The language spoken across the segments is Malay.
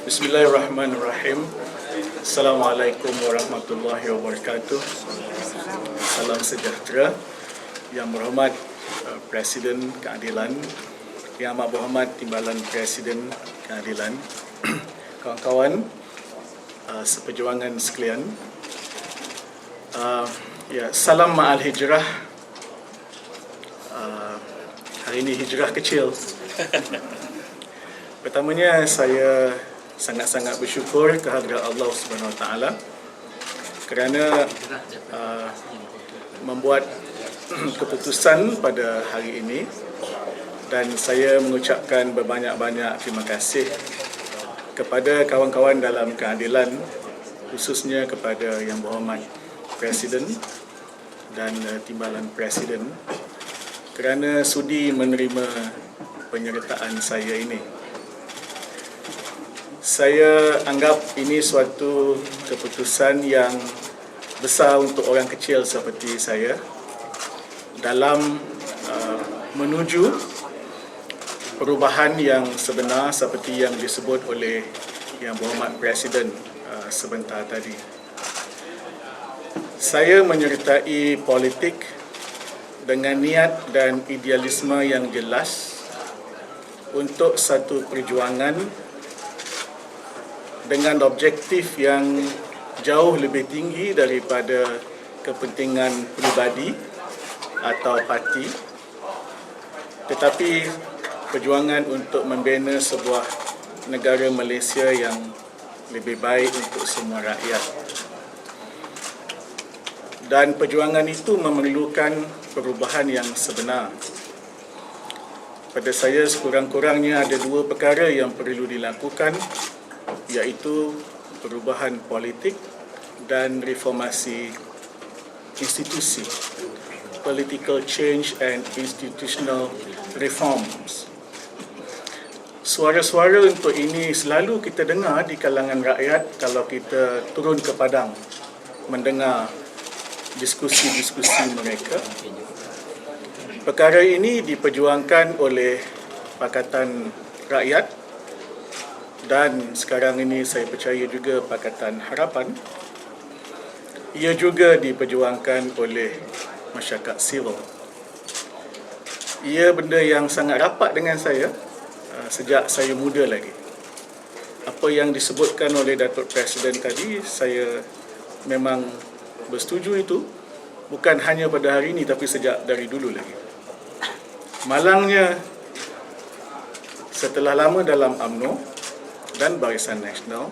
Bismillahirrahmanirrahim. Assalamualaikum warahmatullahi wabarakatuh. Salam sejahtera. Yang berhormat Presiden Keadilan, Yang Amat Berhormat Timbalan Presiden Keadilan, kawan-kawan seperjuangan sekalian. Salam ma'al hijrah. Hari ini hijrah kecil. Pertamanya, saya sangat-sangat bersyukur kehadrat Allah Subhanahu Wa Taala kerana membuat keputusan pada hari ini, dan saya mengucapkan berbanyak-banyak terima kasih kepada kawan-kawan dalam keadilan, khususnya kepada Yang Berhormat Presiden dan Timbalan Presiden kerana sudi menerima penyertaan saya ini. Saya anggap ini suatu keputusan yang besar untuk orang kecil seperti saya dalam menuju perubahan yang sebenar seperti yang disebut oleh Yang Berhormat Presiden sebentar tadi. Saya menyertai politik dengan niat dan idealisme yang jelas untuk satu perjuangan dengan objektif yang jauh lebih tinggi daripada kepentingan peribadi atau parti, tetapi perjuangan untuk membina sebuah negara Malaysia yang lebih baik untuk semua rakyat. Dan perjuangan itu memerlukan perubahan yang sebenar. Pada saya, sekurang-kurangnya ada dua perkara yang perlu dilakukan, iaitu perubahan politik dan reformasi institusi, political change and institutional reforms. Suara-suara untuk ini selalu kita dengar di kalangan rakyat kalau kita turun ke padang mendengar diskusi-diskusi mereka. Perkara ini diperjuangkan oleh Pakatan Rakyat dan sekarang ini saya percaya juga Pakatan Harapan. Ia juga diperjuangkan oleh masyarakat sivil. Ia benda yang sangat rapat dengan saya sejak saya muda lagi. Apa yang disebutkan oleh Datuk Presiden tadi, saya memang bersetuju itu, bukan hanya pada hari ini tapi sejak dari dulu lagi. Malangnya, setelah lama dalam UMNO dan Barisan Nasional,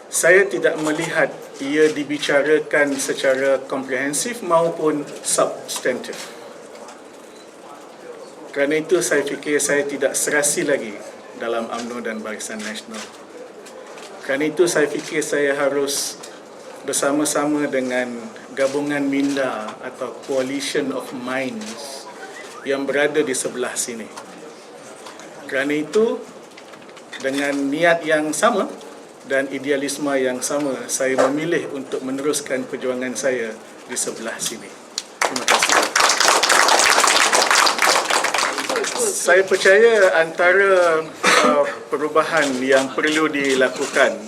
saya tidak melihat ia dibicarakan secara komprehensif maupun substantif. Kerana itu saya fikir saya tidak serasi lagi dalam UMNO dan Barisan Nasional. Kerana itu saya fikir saya harus bersama-sama dengan gabungan minda atau coalition of minds yang berada di sebelah sini. Kerana itu, dengan niat yang sama dan idealisme yang sama, saya memilih untuk meneruskan perjuangan saya di sebelah sini. Terima kasih. Saya percaya antara perubahan yang perlu dilakukan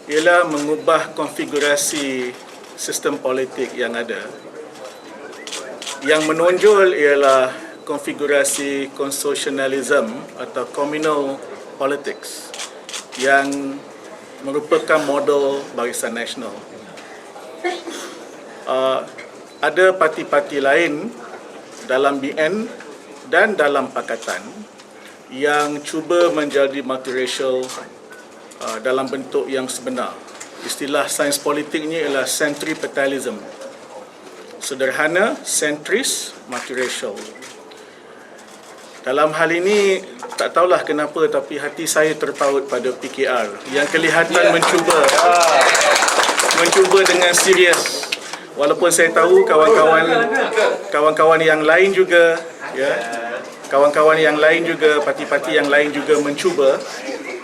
ialah mengubah konfigurasi sistem politik yang ada. Yang menonjol ialah konfigurasi konstitusionalism atau communal politics yang merupakan model Barisan Nasional. Ada parti-parti lain dalam BN dan dalam Pakatan yang cuba menjadi multiracial dalam bentuk yang sebenar. Istilah sains politiknya ialah centripetalism. Sederhana, sentris, multiracial. Dalam hal ini, tak tahulah kenapa, tapi hati saya terpaut pada PKR yang kelihatan mencuba dengan serius. Walaupun saya tahu kawan-kawan yang lain juga, kawan-kawan yang lain juga, parti-parti yang lain juga mencuba,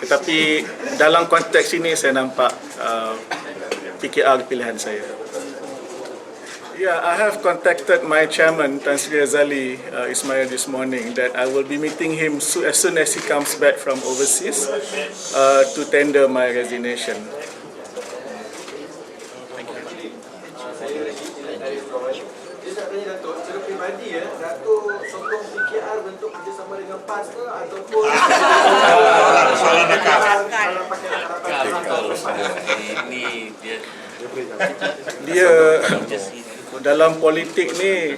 tetapi dalam konteks ini saya nampak PKR pilihan saya. Yeah, I have contacted my chairman, Tan Sri Azali Ismail, this morning that I will be meeting him as soon as he comes back from overseas to tender my resignation. Dia nak tanya Datuk, secara peribadi Datuk sokong PKR bentuk kerjasama dengan PAS ke ataupun soalan nakal. Ini Dia dalam politik ni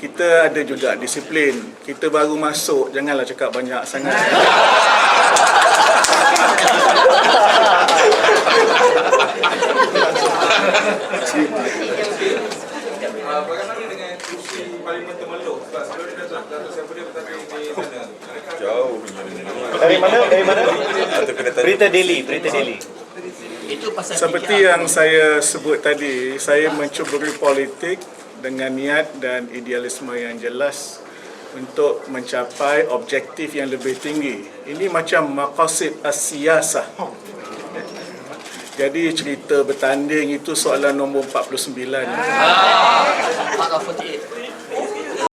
kita ada juga disiplin. Kita baru masuk, janganlah cakap banyak sangat. bagaimana dengan kursi Parlimen Temerloh? Sebab sebelum ni Datuk siapa dia bertanding di sana? Jauh. Dari mana? Berita Daily. itu pasal Seperti yang saya sebut tadi, saya mencuburi politik dengan niat dan idealisme yang jelas untuk mencapai objektif yang lebih tinggi. Ini macam maqasid as-siyasah. Jadi cerita bertanding itu soalan nombor 49. Part of 48.